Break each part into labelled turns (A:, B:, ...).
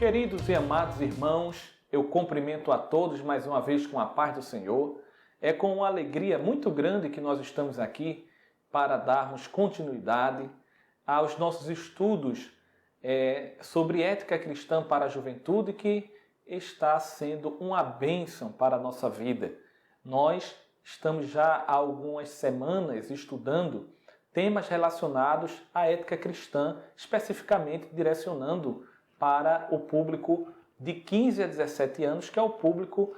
A: Queridos e amados irmãos, eu cumprimento a todos mais uma vez com a paz do Senhor. É com uma alegria muito grande que nós estamos aqui para darmos continuidade aos nossos estudos sobre ética cristã para a juventude, que está sendo uma bênção para a nossa vida. Nós estamos já há algumas semanas estudando temas relacionados à ética cristã, especificamente direcionando para o público de 15 a 17 anos, que é o público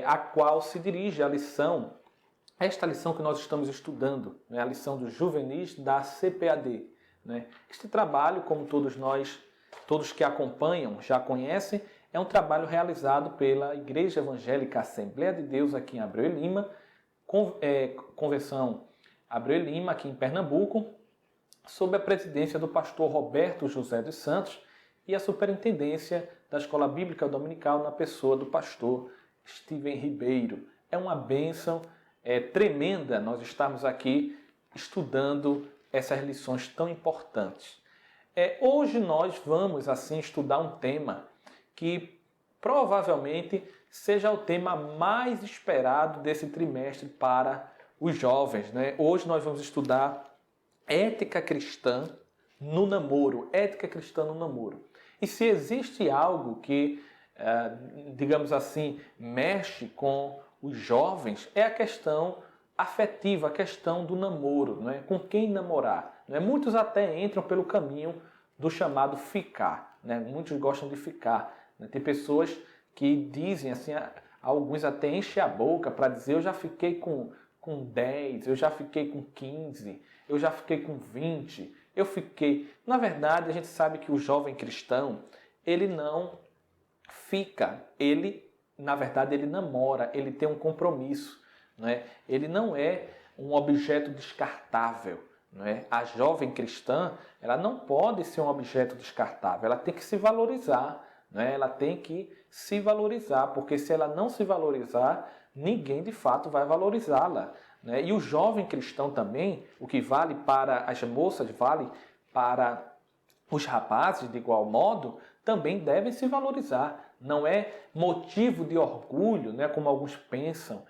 A: a qual se dirige a lição, esta lição que nós estamos estudando, né, a lição dos juvenis da CPAD. Né? Este trabalho, como todos que acompanham já conhecem, é um trabalho realizado pela Igreja Evangélica Assembleia de Deus aqui em Abreu e Lima, Convenção Abreu e Lima aqui em Pernambuco, sob a presidência do pastor Roberto José dos Santos e a superintendência da Escola Bíblica Dominical na pessoa do pastor Steven Ribeiro. É uma bênção tremenda nós estarmos aqui estudando essas lições tão importantes. Hoje nós vamos assim estudar um tema que provavelmente seja o tema mais esperado desse trimestre para os jovens. Né? Hoje nós vamos estudar ética cristã no namoro. Ética cristã no namoro. E se existe algo que, digamos assim, mexe com os jovens, é a questão afetiva, a questão do namoro, não é? Com quem namorar. Não é? Muitos até entram pelo caminho do chamado ficar. Né? Muitos gostam de ficar. Né? Tem pessoas que dizem, assim, alguns até enchem a boca para dizer: eu já fiquei com 10, eu já fiquei com 15, eu já fiquei com 20, eu fiquei... Na verdade, a gente sabe que o jovem cristão, ele não fica, na verdade, ele namora, ele tem um compromisso. Não é? Ele não é um objeto descartável. Não é? A jovem cristã, ela não pode ser um objeto descartável, ela tem que se valorizar. Né? Ela tem que se valorizar, porque se ela não se valorizar, ninguém de fato vai valorizá-la. Né? E o jovem cristão também, o que vale para as moças, vale para os rapazes de igual modo, também devem se valorizar. Não é motivo de orgulho, né, como alguns pensam.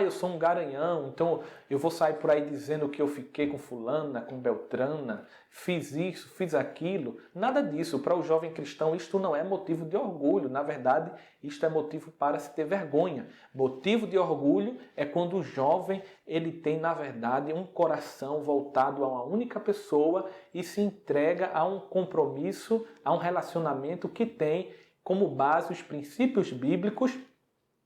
A: Eu sou um garanhão, então eu vou sair por aí dizendo que eu fiquei com fulana, com beltrana, fiz isso, fiz aquilo. Nada disso. Para o jovem cristão isto não é motivo de orgulho. Na verdade, isto é motivo para se ter vergonha. Motivo de orgulho é quando o jovem ele tem, na verdade, um coração voltado a uma única pessoa e se entrega a um compromisso, a um relacionamento que tem como base os princípios bíblicos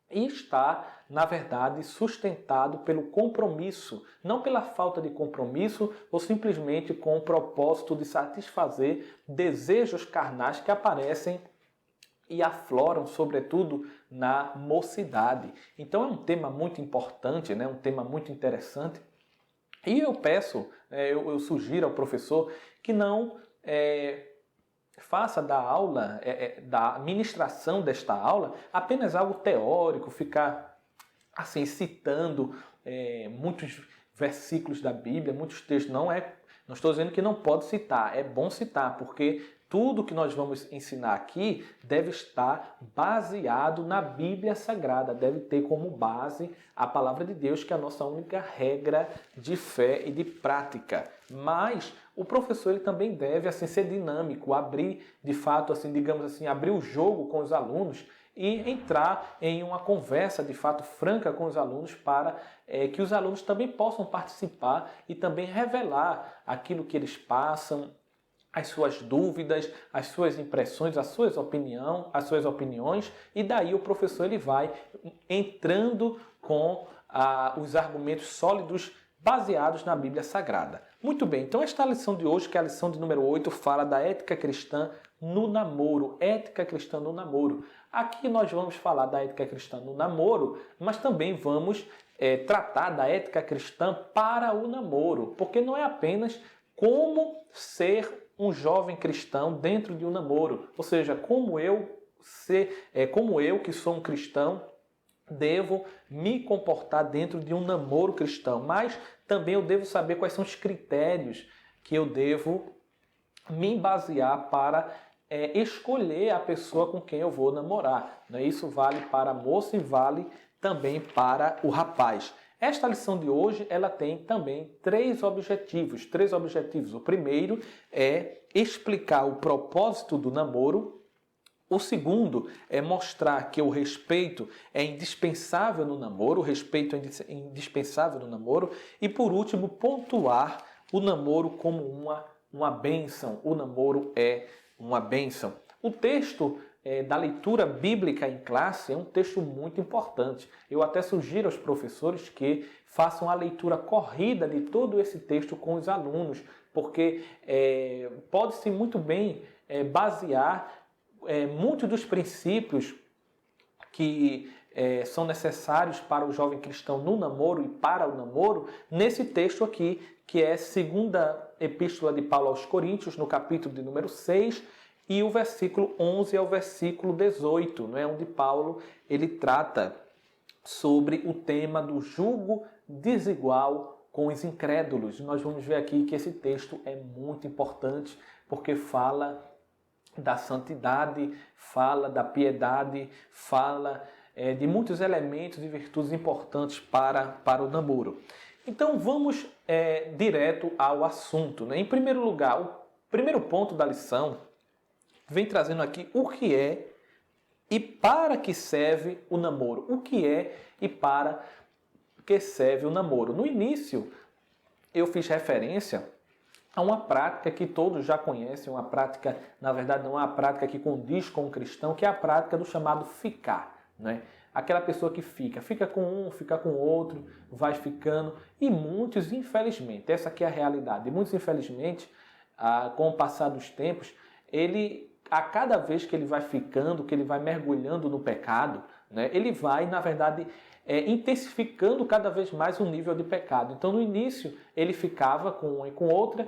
A: e está, na verdade, sustentado pelo compromisso, não pela falta de compromisso ou simplesmente com o propósito de satisfazer desejos carnais que aparecem e afloram, sobretudo, na mocidade. Então é um tema muito importante, né? Um tema muito interessante. E eu peço, eu sugiro ao professor que não faça da aula, da ministração desta aula, apenas algo teórico, ficar assim citando muitos versículos da Bíblia, muitos textos. Não estou dizendo que não pode citar, é bom citar, porque tudo que nós vamos ensinar aqui deve estar baseado na Bíblia Sagrada, deve ter como base a palavra de Deus, que é a nossa única regra de fé e de prática. Mas o professor ele também deve assim ser dinâmico, abrir de fato, assim, digamos assim, abrir o jogo com os alunos e entrar em uma conversa de fato franca com os alunos para que os alunos também possam participar e também revelar aquilo que eles passam, as suas dúvidas, as suas impressões, as suas opiniões, e daí o professor ele vai entrando com os argumentos sólidos baseados na Bíblia Sagrada. Muito bem, então esta lição de hoje, que é a lição de número 8, fala da ética cristã no namoro. Ética cristã no namoro. Aqui nós vamos falar da ética cristã no namoro, mas também vamos tratar da ética cristã para o namoro, porque não é apenas como ser um jovem cristão dentro de um namoro, ou seja, como eu que sou um cristão devo me comportar dentro de um namoro cristão, mas também eu devo saber quais são os critérios que eu devo me basear para escolher a pessoa com quem eu vou namorar. Né? Isso vale para a moça e vale também para o rapaz. Esta lição de hoje, ela tem também três objetivos. O primeiro é explicar o propósito do namoro. O segundo é mostrar que o respeito é indispensável no namoro. E por último, pontuar o namoro como uma bênção. O namoro é uma bênção. O texto da leitura bíblica em classe é um texto muito importante. Eu até sugiro aos professores que façam a leitura corrida de todo esse texto com os alunos, porque pode-se muito bem basear muitos dos princípios que são necessários para o jovem cristão no namoro e para o namoro nesse texto aqui, que é a segunda epístola de Paulo aos Coríntios, no capítulo de número 6, e o versículo 11 ao versículo 18, não é? Onde Paulo ele trata sobre o tema do jugo desigual com os incrédulos. Nós vamos ver aqui que esse texto é muito importante, porque fala da santidade, fala da piedade, fala de muitos elementos e virtudes importantes para o namoro. Então vamos direto ao assunto. Né? Em primeiro lugar, o primeiro ponto da lição vem trazendo aqui o que é e para que serve o namoro. O que é e para que serve o namoro. No início, eu fiz referência a uma prática que todos já conhecem, uma prática, na verdade, não é uma prática que condiz com o cristão, que é a prática do chamado ficar. Né? Aquela pessoa que fica com um, fica com outro, vai ficando. E muitos, infelizmente, essa aqui é a realidade, muitos, infelizmente, com o passar dos tempos, a cada vez que ele vai ficando, que ele vai mergulhando no pecado, né, ele vai, na verdade, intensificando cada vez mais o nível de pecado. Então, no início, ele ficava com uma e com outra,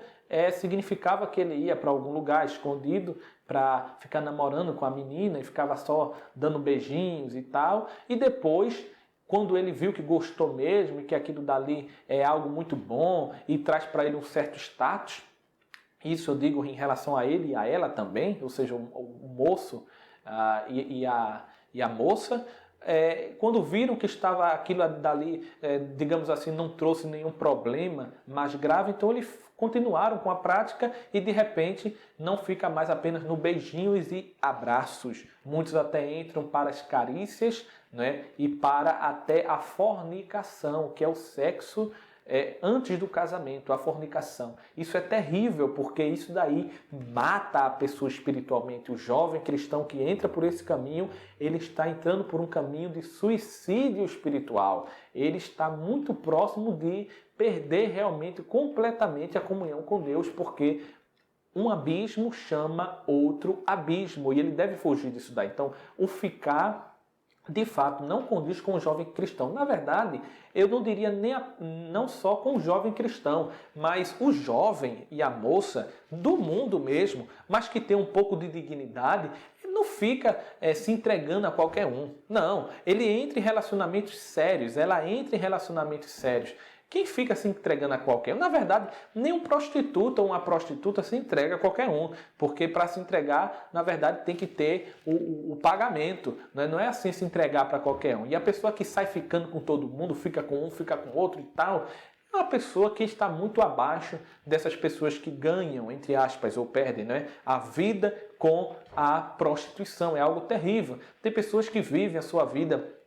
A: significava que ele ia para algum lugar escondido para ficar namorando com a menina e ficava só dando beijinhos e tal. E depois, quando ele viu que gostou mesmo e que aquilo dali é algo muito bom e traz para ele um certo status, isso eu digo em relação a ele e a ela também, ou seja, o moço e a moça, quando viram que estava aquilo dali, digamos assim, não trouxe nenhum problema mais grave, então eles continuaram com a prática e de repente não fica mais apenas no beijinhos e abraços. Muitos até entram para as carícias, né, e para até a fornicação, que é o sexo antes do casamento, a fornicação. Isso é terrível, porque isso daí mata a pessoa espiritualmente. O jovem cristão que entra por esse caminho, ele está entrando por um caminho de suicídio espiritual. Ele está muito próximo de perder realmente, completamente a comunhão com Deus, porque um abismo chama outro abismo, e ele deve fugir disso daí. Então, o ficar de fato não condiz com o jovem cristão. Na verdade, eu não diria não só com o jovem cristão, mas o jovem e a moça do mundo mesmo, mas que tem um pouco de dignidade, ele não fica se entregando a qualquer um. Não, ele entra em relacionamentos sérios, ela entra em relacionamentos sérios. Quem fica se entregando a qualquer um? Na verdade, nem um prostituta ou uma prostituta se entrega a qualquer um, porque para se entregar, na verdade, tem que ter o pagamento. Né? Não é assim se entregar para qualquer um. E a pessoa que sai ficando com todo mundo, fica com um, fica com outro e tal, é uma pessoa que está muito abaixo dessas pessoas que ganham, entre aspas, ou perdem, né, a vida com a prostituição. É algo terrível. Tem pessoas que vivem a sua vida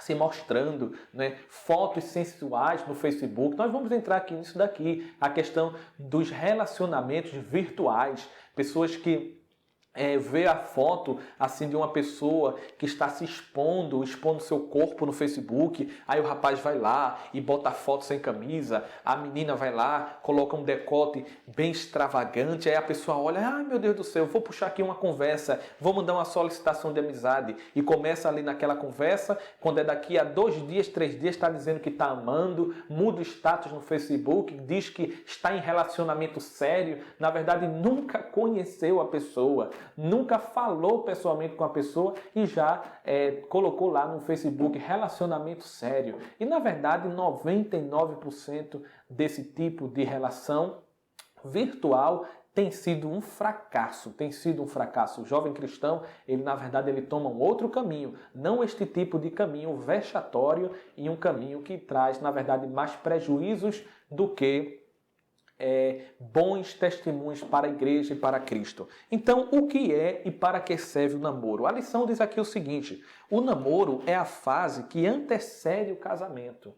A: se mostrando, né, fotos sensuais no Facebook. Nós vamos entrar aqui nisso daqui, a questão dos relacionamentos virtuais. Pessoas que vê a foto assim de uma pessoa que está se expondo seu corpo no Facebook, aí o rapaz vai lá e bota a foto sem camisa, a menina vai lá, coloca um decote bem extravagante, aí a pessoa olha, ai meu Deus do céu, vou puxar aqui uma conversa, vou mandar uma solicitação de amizade, e começa ali naquela conversa, quando é daqui a 2 dias, 3 dias, está dizendo que está amando, muda o status no Facebook, diz que está em relacionamento sério, na verdade nunca conheceu a pessoa, nunca falou pessoalmente com a pessoa e já colocou lá no Facebook relacionamento sério. E na verdade 99% desse tipo de relação virtual tem sido um fracasso, O jovem cristão, ele na verdade ele toma um outro caminho, não este tipo de caminho vexatório e um caminho que traz na verdade mais prejuízos do que bons testemunhos para a igreja e para Cristo. Então, o que é e para que serve o namoro? A lição diz aqui o seguinte: o namoro é a fase que antecede o casamento.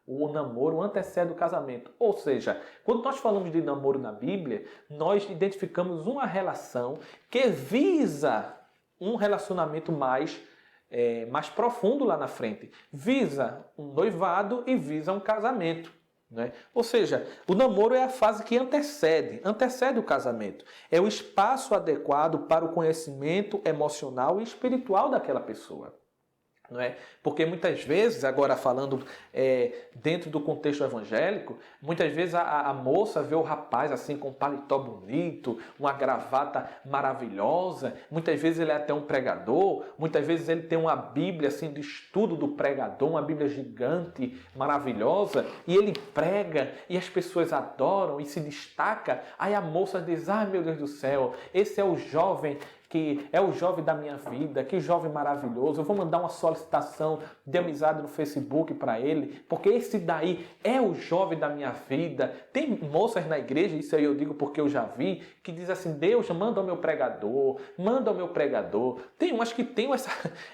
A: O namoro antecede o casamento. Ou seja, quando nós falamos de namoro na Bíblia, nós identificamos uma relação que visa um relacionamento mais profundo lá na frente. Visa um noivado e visa um casamento. Né? Ou seja, o namoro é a fase que antecede o casamento. É o espaço adequado para o conhecimento emocional e espiritual daquela pessoa. Não é? Porque muitas vezes, agora falando dentro do contexto evangélico, muitas vezes a moça vê o rapaz assim com um paletó bonito, uma gravata maravilhosa, muitas vezes ele é até um pregador, muitas vezes ele tem uma Bíblia assim de estudo do pregador, uma Bíblia gigante, maravilhosa, e ele prega e as pessoas adoram e se destaca. Aí a moça diz: ai meu Deus do céu, esse é o jovem que é o jovem da minha vida, que jovem maravilhoso, eu vou mandar uma solicitação de amizade no Facebook para ele, porque esse daí é o jovem da minha vida. Tem moças na igreja, isso aí eu digo porque eu já vi, que diz assim: Deus, manda ao meu pregador, manda ao meu pregador. Tem umas que têm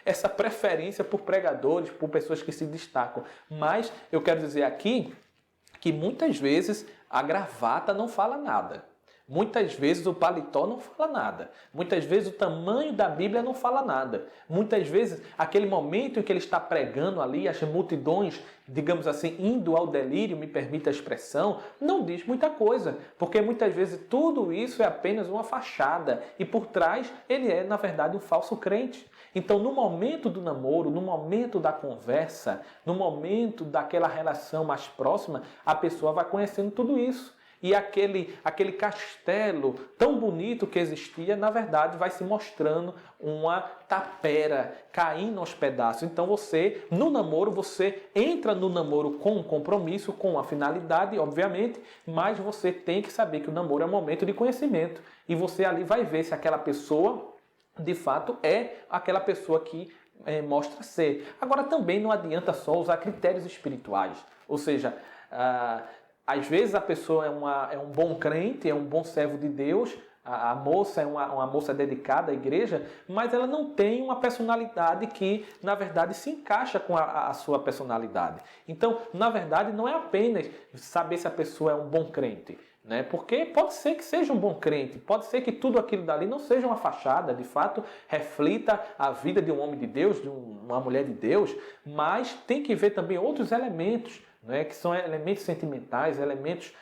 A: essa preferência por pregadores, por pessoas que se destacam, mas eu quero dizer aqui que muitas vezes a gravata não fala nada. Muitas vezes o paletó não fala nada. Muitas vezes o tamanho da Bíblia não fala nada. Muitas vezes aquele momento em que ele está pregando ali, as multidões, digamos assim, indo ao delírio, me permita a expressão, não diz muita coisa. Porque muitas vezes tudo isso é apenas uma fachada. E por trás ele é, na verdade, um falso crente. Então, no momento do namoro, no momento da conversa, no momento daquela relação mais próxima, a pessoa vai conhecendo tudo isso. E aquele castelo tão bonito que existia, na verdade, vai se mostrando uma tapera, caindo aos pedaços. Então você, no namoro, você entra no namoro com um compromisso, com uma finalidade, obviamente, mas você tem que saber que o namoro é um momento de conhecimento. E você ali vai ver se aquela pessoa, de fato, é aquela pessoa que mostra ser. Agora, também não adianta só usar critérios espirituais. Ou seja, às vezes a pessoa é um bom crente, é um bom servo de Deus, a moça é uma moça dedicada à igreja, mas ela não tem uma personalidade que, na verdade, se encaixa com a sua personalidade. Então, na verdade, não é apenas saber se a pessoa é um bom crente, né? Porque pode ser que seja um bom crente, pode ser que tudo aquilo dali não seja uma fachada, de fato, reflita a vida de um homem de Deus, de uma mulher de Deus, mas tem que ver também outros elementos, né, que são elementos sentimentais, elementos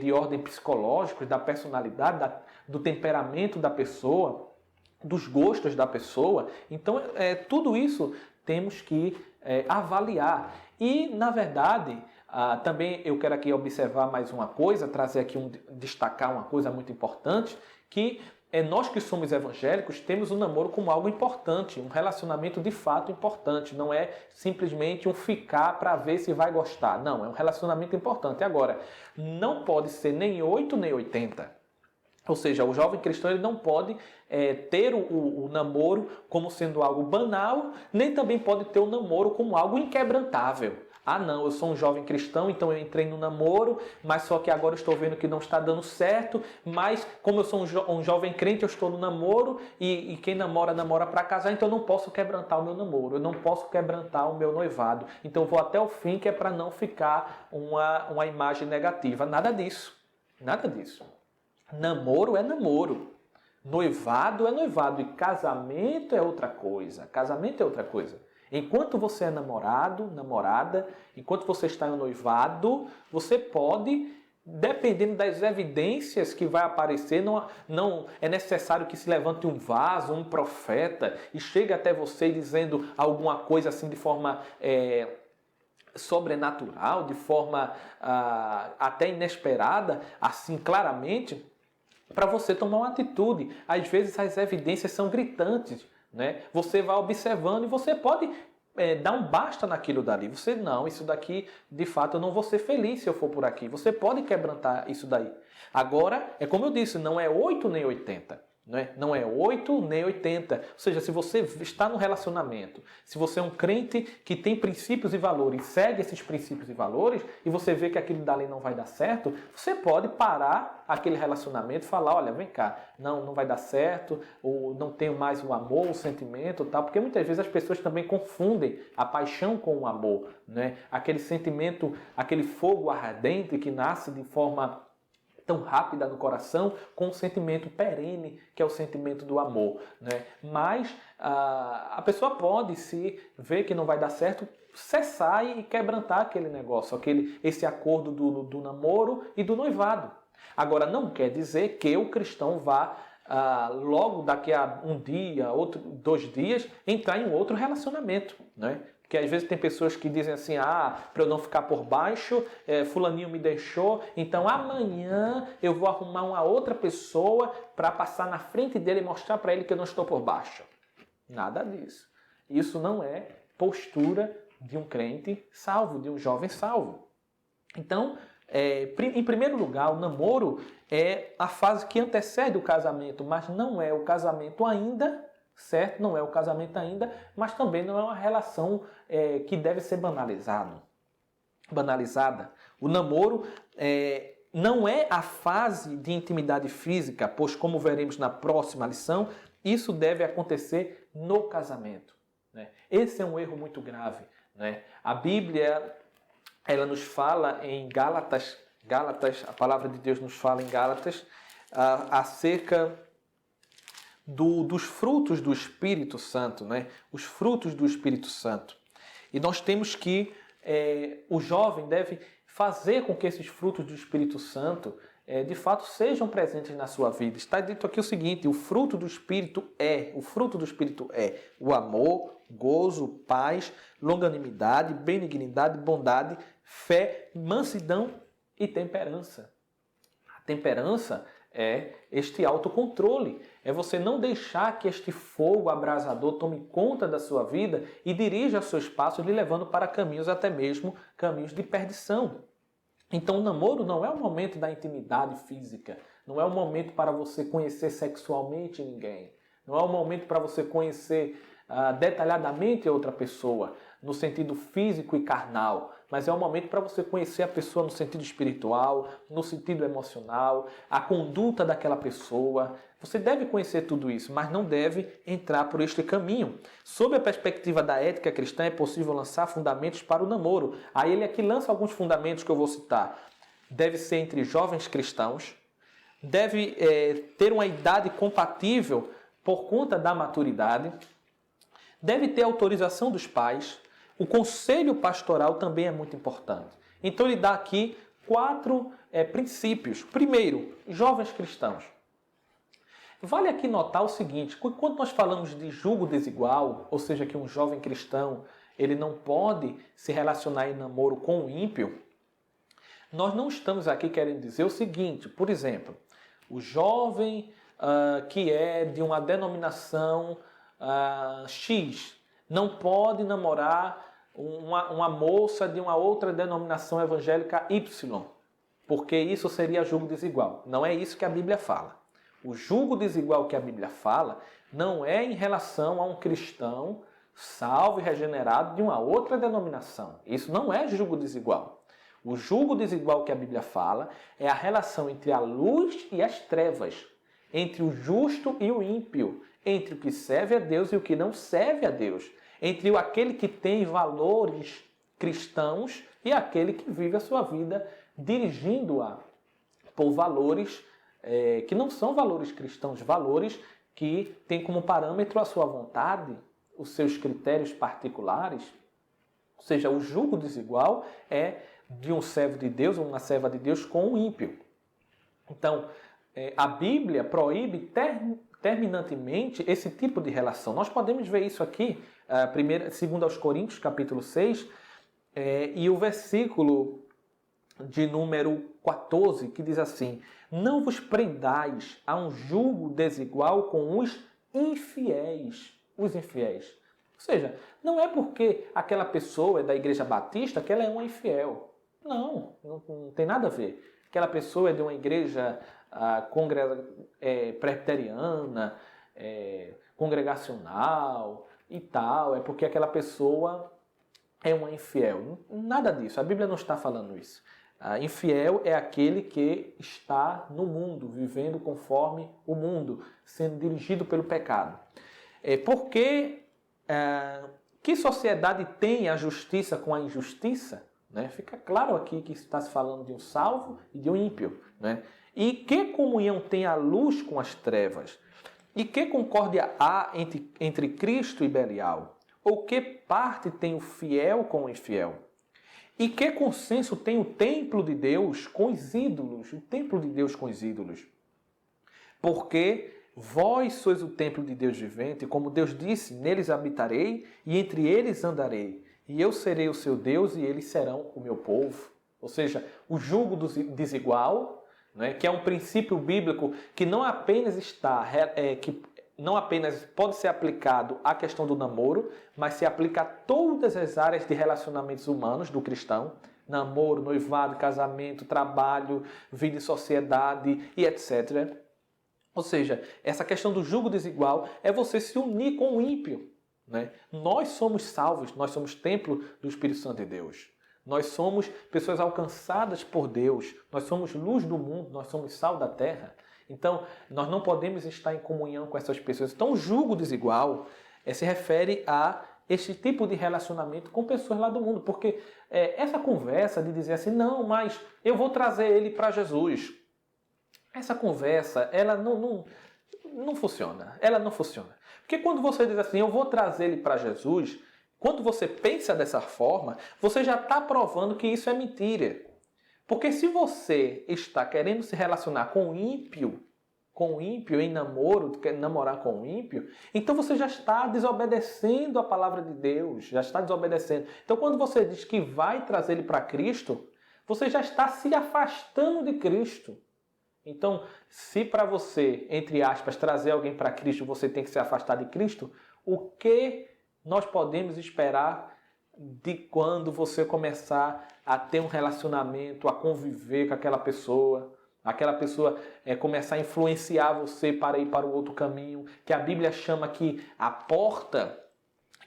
A: de ordem psicológicos, da personalidade, do temperamento da pessoa, dos gostos da pessoa. Então, tudo isso temos que avaliar. E, na verdade, também eu quero aqui observar mais uma coisa, trazer aqui destacar uma coisa muito importante, que nós que somos evangélicos temos o namoro como algo importante, um relacionamento de fato importante. Não é simplesmente um ficar para ver se vai gostar. Não, é um relacionamento importante. Agora, não pode ser nem 8 nem 80. Ou seja, o jovem cristão ele não pode ter o namoro como sendo algo banal, nem também pode ter o namoro como algo inquebrantável. Ah não, eu sou um jovem cristão, então eu entrei no namoro, mas só que agora eu estou vendo que não está dando certo, mas como eu sou um jovem crente, eu estou no namoro e quem namora, namora para casar, então eu não posso quebrantar o meu namoro, eu não posso quebrantar o meu noivado. Então eu vou até o fim, que é para não ficar uma imagem negativa. Nada disso, nada disso. Namoro é namoro, noivado é noivado e casamento é outra coisa. Casamento é outra coisa. Enquanto você é namorado, namorada, enquanto você está em um noivado, você pode, dependendo das evidências que vai aparecer, não é necessário que se levante um vaso, um profeta e chegue até você dizendo alguma coisa assim de forma sobrenatural, de forma até inesperada, assim claramente, para você tomar uma atitude. Às vezes as evidências são gritantes, né? Você vai observando e você pode dar um basta naquilo dali. Você, não, isso daqui, de fato, eu não vou ser feliz se eu for por aqui. Você pode quebrantar isso daí. Agora, é como eu disse, não é 8 nem 80. Não é 8 nem 80. Ou seja, se você está no relacionamento, se você é um crente que tem princípios e valores, segue esses princípios e valores, e você vê que aquilo dali não vai dar certo, você pode parar aquele relacionamento e falar, olha, vem cá, não vai dar certo, ou não tenho mais o amor, o sentimento, tal, porque muitas vezes as pessoas também confundem a paixão com o amor, né? Aquele sentimento, aquele fogo ardente que nasce de forma tão rápida no coração, com um sentimento perene, que é o sentimento do amor, né? Mas a pessoa pode, se ver que não vai dar certo, cessar e quebrantar aquele negócio, esse acordo do namoro e do noivado. Agora, não quer dizer que o cristão vá logo daqui a um dia, 2 dias, entrar em um outro relacionamento, né? Porque às vezes tem pessoas que dizem assim, para eu não ficar por baixo, fulaninho me deixou, então amanhã eu vou arrumar uma outra pessoa para passar na frente dele e mostrar para ele que eu não estou por baixo. Nada disso. Isso não é postura de um crente salvo, de um jovem salvo. Então, em primeiro lugar, o namoro é a fase que antecede o casamento, mas não é o casamento ainda, certo? Não é o casamento ainda, mas também não é uma relação que deve ser banalizada. O namoro não é a fase de intimidade física, pois, como veremos na próxima lição, isso deve acontecer no casamento, né? Esse é um erro muito grave, né? A Bíblia, ela nos fala em Gálatas, a palavra de Deus nos fala em Gálatas acerca dos frutos do Espírito Santo, né? Os frutos do Espírito Santo. E nós temos que, o jovem deve fazer com que esses frutos do Espírito Santo, de fato, sejam presentes na sua vida. Está dito aqui o seguinte, o fruto do Espírito é o amor, gozo, paz, longanimidade, benignidade, bondade, fé, mansidão e temperança. A temperança é este autocontrole, é você não deixar que este fogo abrasador tome conta da sua vida e dirija seus passos, lhe levando para caminhos, até mesmo caminhos de perdição. Então o namoro não é o momento da intimidade física, não é o momento para você conhecer sexualmente ninguém, não é o momento para você conhecer detalhadamente outra pessoa, no sentido físico e carnal, mas é um momento para você conhecer a pessoa no sentido espiritual, no sentido emocional, a conduta daquela pessoa. Você deve conhecer tudo isso, mas não deve entrar por este caminho. Sob a perspectiva da ética cristã, é possível lançar fundamentos para o namoro. Aí ele aqui lança alguns fundamentos que eu vou citar. Deve ser entre jovens cristãos, deve ter uma idade compatível por conta da maturidade, deve ter autorização dos pais. O conselho pastoral também é muito importante. Então ele dá aqui 4 princípios. Primeiro, jovens cristãos. Vale aqui notar o seguinte, quando nós falamos de julgo desigual, ou seja, que um jovem cristão ele não pode se relacionar em namoro com o ímpio, nós não estamos aqui querendo dizer o seguinte, por exemplo, o jovem que é de uma denominação X não pode namorar uma moça de uma outra denominação evangélica Y, porque isso seria julgo desigual. Não é isso que a Bíblia fala. O julgo desigual que a Bíblia fala não é em relação a um cristão salvo e regenerado de uma outra denominação. Isso não é julgo desigual. O julgo desigual que a Bíblia fala é a relação entre a luz e as trevas, entre o justo e o ímpio, entre o que serve a Deus e o que não serve a Deus, entre aquele que tem valores cristãos e aquele que vive a sua vida dirigindo-a por valores que não são valores cristãos, valores que têm como parâmetro a sua vontade, os seus critérios particulares. Ou seja, o julgo desigual é de um servo de Deus ou uma serva de Deus com um ímpio. Então, a Bíblia proíbe terminantemente esse tipo de relação. Nós podemos ver isso aqui, 2 aos Coríntios, capítulo 6, e o versículo de número 14, que diz assim: não vos prendais a um julgo desigual com os infiéis. Os infiéis. Ou seja, não é porque aquela pessoa é da igreja batista que ela é uma infiel. Não tem nada a ver. Aquela pessoa é de uma igreja presbiteriana, congregacional e tal, é porque aquela pessoa é uma infiel. Nada disso, a Bíblia não está falando isso. Infiel é aquele que está no mundo, vivendo conforme o mundo, sendo dirigido pelo pecado. Porque que sociedade tem a justiça com a injustiça? Né? Fica claro aqui que está se falando de um salvo e de um ímpio. Né? E que comunhão tem a luz com as trevas? E que concórdia há entre Cristo e Belial? Ou que parte tem o fiel com o infiel? E que consenso tem o templo de Deus com os ídolos? O templo de Deus com os ídolos. Porque vós sois o templo de Deus vivente, como Deus disse, neles habitarei e entre eles andarei. E eu serei o seu Deus e eles serão o meu povo. Ou seja, o jugo desigual, né, que é um princípio bíblico que não apenas não apenas pode ser aplicado à questão do namoro, mas se aplica a todas as áreas de relacionamentos humanos do cristão. Namoro, noivado, casamento, trabalho, vida em sociedade e etc. Ou seja, essa questão do jugo desigual é você se unir com o ímpio. Né? Nós somos salvos, nós somos templo do Espírito Santo de Deus. Nós somos pessoas alcançadas por Deus, nós somos luz do mundo, nós somos sal da terra. Então, nós não podemos estar em comunhão com essas pessoas. Então, o jugo desigual se refere a este tipo de relacionamento com pessoas lá do mundo. Porque essa conversa de dizer assim, não, mas eu vou trazer ele para Jesus. Essa conversa, ela não funciona. Ela não funciona. Porque quando você diz assim, eu vou trazer ele para Jesus, quando você pensa dessa forma, você já está provando que isso é mentira. Porque se você está querendo se relacionar com o ímpio em namoro, quer namorar com o ímpio, então você já está desobedecendo a palavra de Deus, já está desobedecendo. Então quando você diz que vai trazer ele para Cristo, você já está se afastando de Cristo. Então, se para você, entre aspas, trazer alguém para Cristo, você tem que se afastar de Cristo, o que nós podemos esperar de quando você começar a ter um relacionamento, a conviver com aquela pessoa começar a influenciar você para ir para o outro caminho, que a Bíblia chama que a porta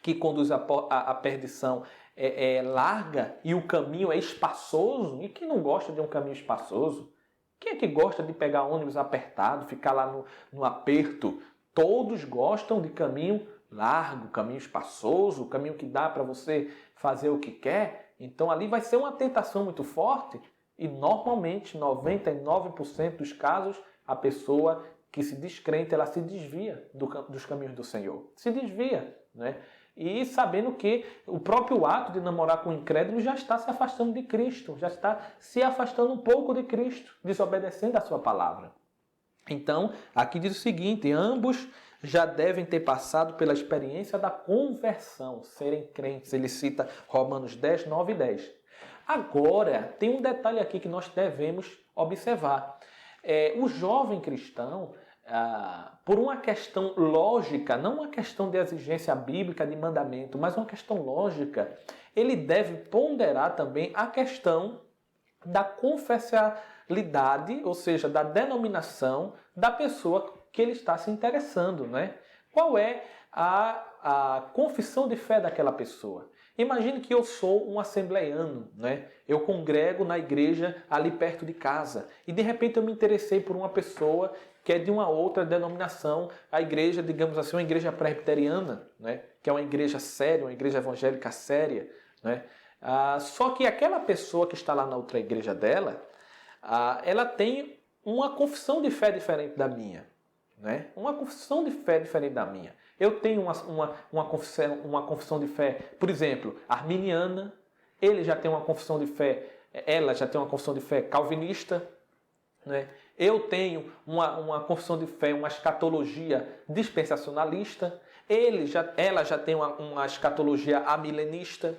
A: que conduz à perdição é larga e o caminho é espaçoso. E quem não gosta de um caminho espaçoso? Quem é que gosta de pegar ônibus apertado, ficar lá no aperto? Todos gostam de caminho largo, caminho espaçoso, caminho que dá para você fazer o que quer. Então ali vai ser uma tentação muito forte e normalmente, 99% dos casos, a pessoa que se descrente, ela se desvia dos caminhos do Senhor. Se desvia, né? E sabendo que o próprio ato de namorar com o incrédulo já está se afastando de Cristo, já está se afastando um pouco de Cristo, desobedecendo a sua palavra. Então, aqui diz o seguinte, ambos já devem ter passado pela experiência da conversão, serem crentes. Ele cita Romanos 10, 9 e 10. Agora, tem um detalhe aqui que nós devemos observar. O jovem cristão, por uma questão lógica, não uma questão de exigência bíblica, de mandamento, mas uma questão lógica, ele deve ponderar também a questão da confessionalidade, ou seja, da denominação da pessoa que ele está se interessando, né? Qual é a confissão de fé daquela pessoa? Imagine que eu sou um assembleiano, né? Eu congrego na igreja ali perto de casa e de repente eu me interessei por uma pessoa que é de uma outra denominação, a igreja, digamos assim, uma igreja presbiteriana, né? Que é uma igreja séria, uma igreja evangélica séria, né? Só que aquela pessoa que está lá na outra igreja dela, ela tem uma confissão de fé diferente da minha, né? Uma confissão de fé diferente da minha. Eu tenho uma confissão de fé, por exemplo, arminiana, ele já tem uma confissão de fé, ela já tem uma confissão de fé calvinista, né? Eu tenho uma confissão de fé, uma escatologia dispensacionalista, ela já tem uma escatologia amilenista,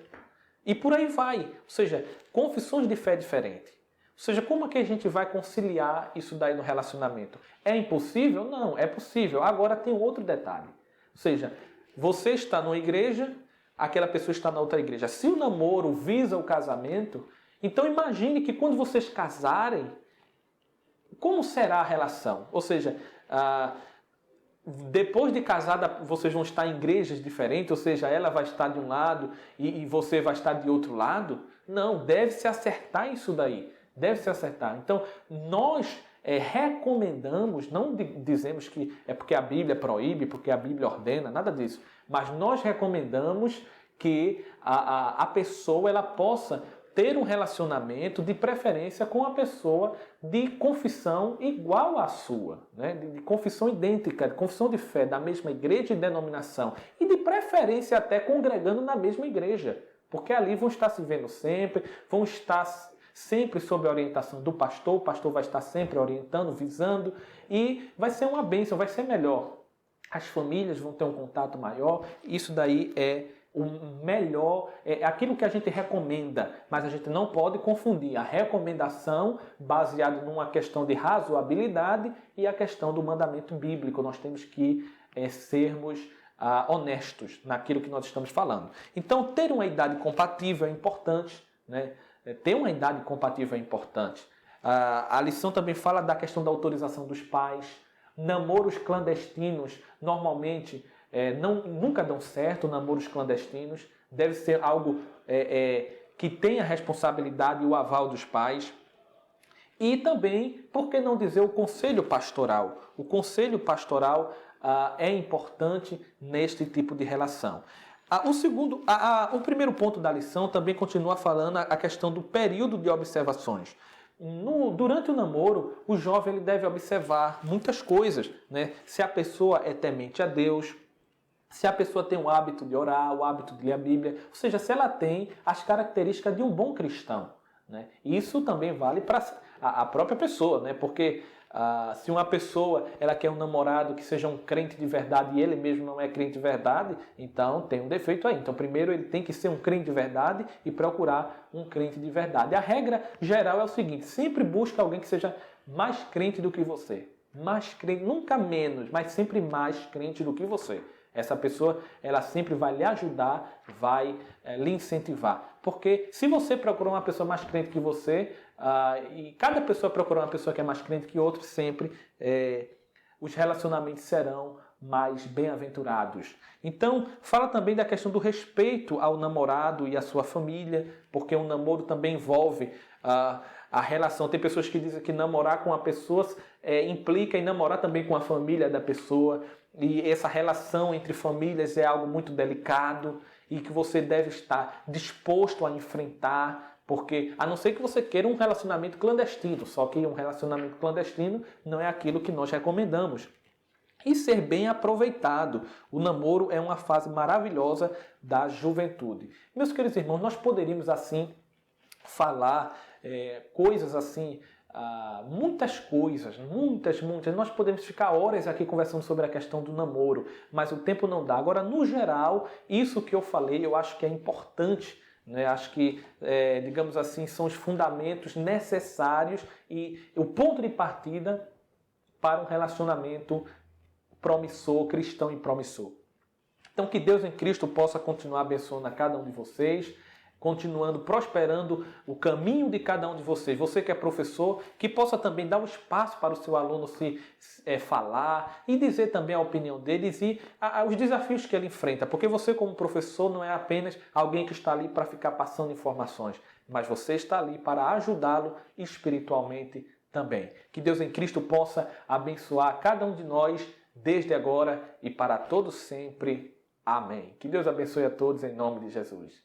A: e por aí vai. Ou seja, confissões de fé diferentes. Ou seja, como é que a gente vai conciliar isso daí no relacionamento? É impossível? Não, é possível. Agora tem outro detalhe. Ou seja, Você está numa igreja, aquela pessoa está na outra igreja. Se o namoro visa o casamento, então imagine que quando vocês casarem, como será a relação? Ou seja, depois de casada, vocês vão estar em igrejas diferentes, ou seja, ela vai estar de um lado e você vai estar de outro lado? Não, deve-se acertar isso daí. Deve-se acertar. Então, nós recomendamos, não dizemos que é porque a Bíblia proíbe, porque a Bíblia ordena, nada disso. Mas nós recomendamos que a pessoa ela possa ter um relacionamento de preferência com a pessoa de confissão igual à sua, né? De confissão idêntica, de confissão de fé, da mesma igreja e denominação. E de preferência até congregando na mesma igreja. Porque ali vão estar se vendo sempre, vão estar sempre sob a orientação do pastor, o pastor vai estar sempre orientando, visando, e vai ser uma bênção, vai ser melhor. As famílias vão ter um contato maior, isso daí é o melhor, é aquilo que a gente recomenda, mas a gente não pode confundir a recomendação baseada numa questão de razoabilidade e a questão do mandamento bíblico. Nós temos que sermos honestos naquilo que nós estamos falando. Então, ter uma idade compatível é importante, né? Ter uma idade compatível é importante. A lição também fala da questão da autorização dos pais. Namoros clandestinos, normalmente, nunca dão certo, namoros clandestinos. Deve ser algo que tenha a responsabilidade e o aval dos pais. E também, por que não dizer o conselho pastoral? O conselho pastoral é importante neste tipo de relação. O primeiro ponto da lição também continua falando a questão do período de observações. Durante o namoro, o jovem ele deve observar muitas coisas, né? Se a pessoa é temente a Deus, se a pessoa tem o hábito de orar, o hábito de ler a Bíblia, ou seja, se ela tem as características de um bom cristão, né? Isso também vale para a própria pessoa, né? Porque se uma pessoa ela quer um namorado que seja um crente de verdade e ele mesmo não é crente de verdade, então tem um defeito aí. Então primeiro ele tem que ser um crente de verdade e procurar um crente de verdade. A regra geral é o seguinte: sempre busque alguém que seja mais crente do que você. Mais crente, nunca menos, mas sempre mais crente do que você. Essa pessoa, ela sempre vai lhe ajudar, vai lhe incentivar. Porque se você procurar uma pessoa mais crente que você, e cada pessoa procurar uma pessoa que é mais crente que outra, sempre os relacionamentos serão mais bem-aventurados. Então, fala também da questão do respeito ao namorado e à sua família, porque um namoro também envolve a relação. Tem pessoas que dizem que namorar com a pessoa implica em namorar também com a família da pessoa. E essa relação entre famílias é algo muito delicado e que você deve estar disposto a enfrentar, porque a não ser que você queira um relacionamento clandestino, só que um relacionamento clandestino não é aquilo que nós recomendamos. E ser bem aproveitado. O namoro é uma fase maravilhosa da juventude. Meus queridos irmãos, nós poderíamos assim falar coisas assim, muitas coisas, muitas. Nós podemos ficar horas aqui conversando sobre a questão do namoro, mas o tempo não dá. Agora, no geral, isso que eu falei, eu acho que é importante, né? Acho que, digamos assim, são os fundamentos necessários e o ponto de partida para um relacionamento promissor, cristão e promissor. Então, que Deus em Cristo possa continuar abençoando a cada um de vocês, continuando prosperando o caminho de cada um de vocês. Você que é professor, que possa também dar um espaço para o seu aluno se falar e dizer também a opinião deles e os desafios que ele enfrenta. Porque você como professor não é apenas alguém que está ali para ficar passando informações, mas você está ali para ajudá-lo espiritualmente também. Que Deus em Cristo possa abençoar cada um de nós desde agora e para todos sempre. Amém. Que Deus abençoe a todos em nome de Jesus.